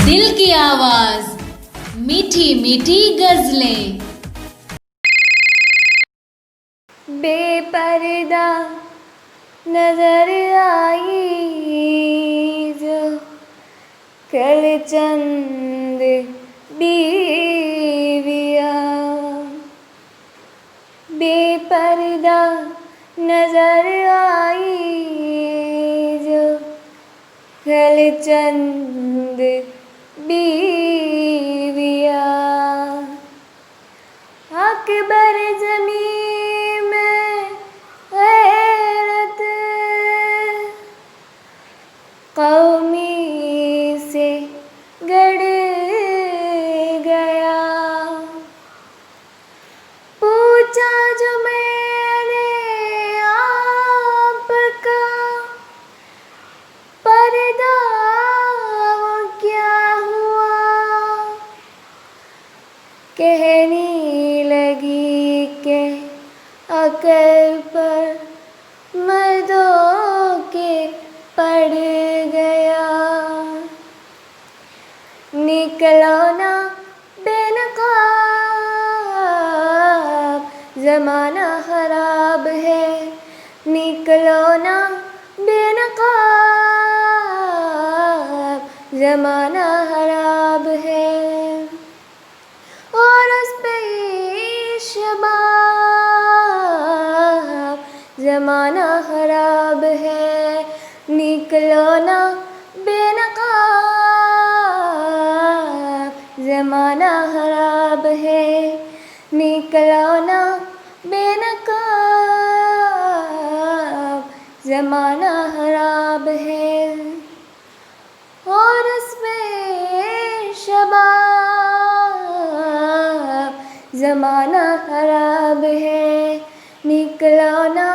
दिल की आवाज, मीठी मीठी गजलें। बेपर्दा नजर आई जो कल चंद बीविया, बेपर्दा नजर आई जो कल चंद बीविया। अकबर ज़मीं में गैरत कौमी से गड़ गया। पूछा जो मैंने आपका पर्दा वो क्या हुआ, कहने लगी के अकल पर मर्दों के पड़ गया। निकलो ना बेनकाब ज़माना खराब है, निकलो ना बेनकाब ज़माना खराब है। और उस पे शबाब ज़माना खराब है, निकलो ना बेनकाब ज़माना खराब है, निकलो ना बेनकाब ज़माना खराब है। और उसमें शबाब ज़माना खराब है, निकलो ना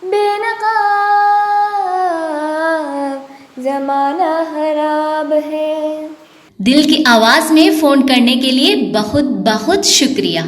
बेनकाब ज़माना खराब है। दिल की आवाज में फोन करने के लिए बहुत बहुत शुक्रिया।